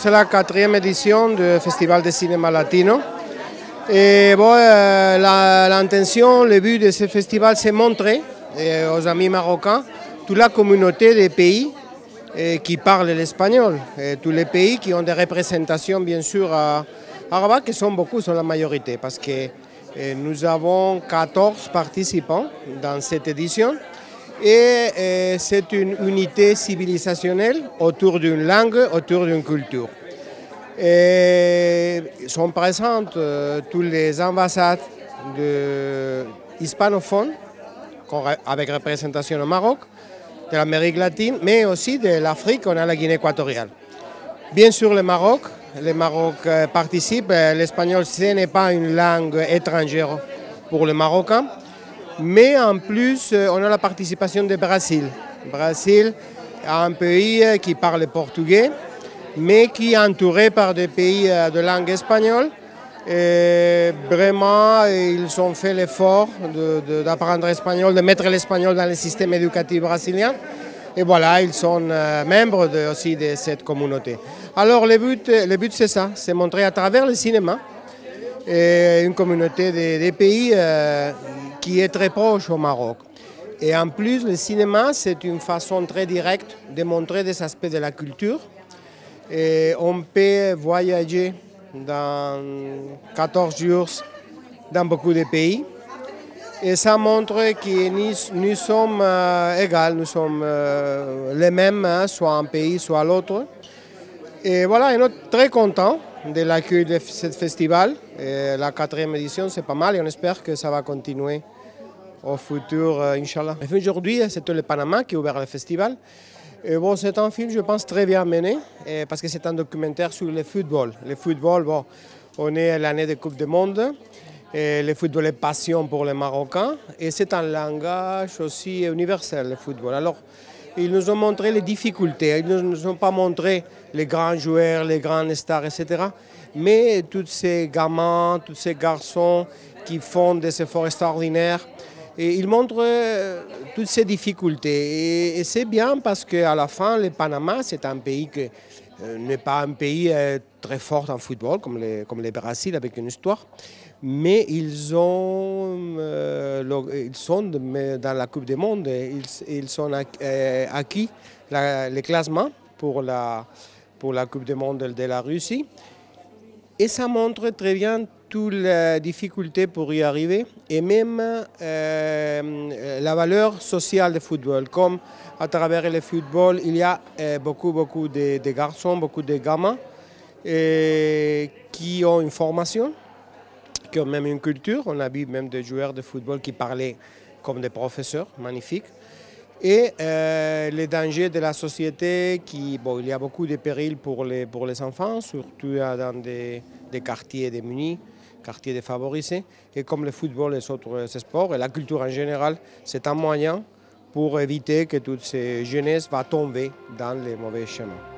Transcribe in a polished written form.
c'est la 4e édition du Festival de cinéma latino. Et bon, l'intention, le but de ce festival, c'est montrer aux amis marocains toute la communauté des pays qui parlent l'espagnol. Tous les pays qui ont des représentations, bien sûr, arabes, qui sont beaucoup, sont la majorité, parce que nous avons 14 participants dans cette édition. Et c'est une unité civilisationnelle autour d'une langue, autour d'une culture. Et sont présentes toutes les ambassades hispanophones avec représentation au Maroc, de l'Amérique latine, mais aussi de l'Afrique, on a la Guinée équatoriale. Bien sûr le Maroc participe, l'espagnol ce n'est pas une langue étrangère pour les Marocains. Mais en plus, on a la participation du Brésil. Le Brésil est un pays qui parle portugais, mais qui est entouré par des pays de langue espagnole. Et vraiment, ils ont fait l'effort d'apprendre l'espagnol, de mettre l'espagnol dans le système éducatif brésilien. Et voilà, ils sont membres aussi de cette communauté. Alors le but c'est ça, c'est montrer à travers le cinéma une communauté des pays qui est très proche au Maroc. Et en plus, le cinéma, c'est une façon très directe de montrer des aspects de la culture. Et on peut voyager dans 14 jours dans beaucoup de pays. Et ça montre que nous sommes égaux, nous sommes les mêmes, soit un pays, soit l'autre. Et voilà, on est très contents de l'accueil de ce festival. Et la 4e édition, c'est pas mal et on espère que ça va continuer au futur, Inch'Allah. Aujourd'hui, c'est le Panama qui a ouvert le festival. Et bon, c'est un film, je pense, très bien mené parce que c'est un documentaire sur le football. Le football, bon, on est à l'année de Coupe du Monde. Et le football est passion pour les Marocains et c'est un langage aussi universel, le football. Alors, ils nous ont montré les difficultés, ils ne nous ont pas montré les grands joueurs, les grandes stars, etc. Mais tous ces gamins, tous ces garçons qui font des efforts extraordinaires, et ils montrent toutes ces difficultés. Et c'est bien parce qu'à la fin, le Panama, c'est un pays qui n'est pas un pays très fort en football, comme le Brésil avec une histoire. Mais ils sont dans la Coupe du Monde, ils ont acquis le classement pour la Coupe du Monde de la Russie. Et ça montre très bien toutes les difficultés pour y arriver et même la valeur sociale du football. Comme à travers le football, il y a beaucoup de garçons, beaucoup de gamins qui ont une formation, qui ont même une culture. On a vu même des joueurs de football qui parlaient comme des professeurs, magnifiques. Et les dangers de la société, il y a beaucoup de périls pour les enfants, surtout dans des quartiers démunis, quartiers défavorisés. Et comme le football et les autres sports, et la culture en général, c'est un moyen pour éviter que toutes ces jeunesses vont tomber dans les mauvais chemins.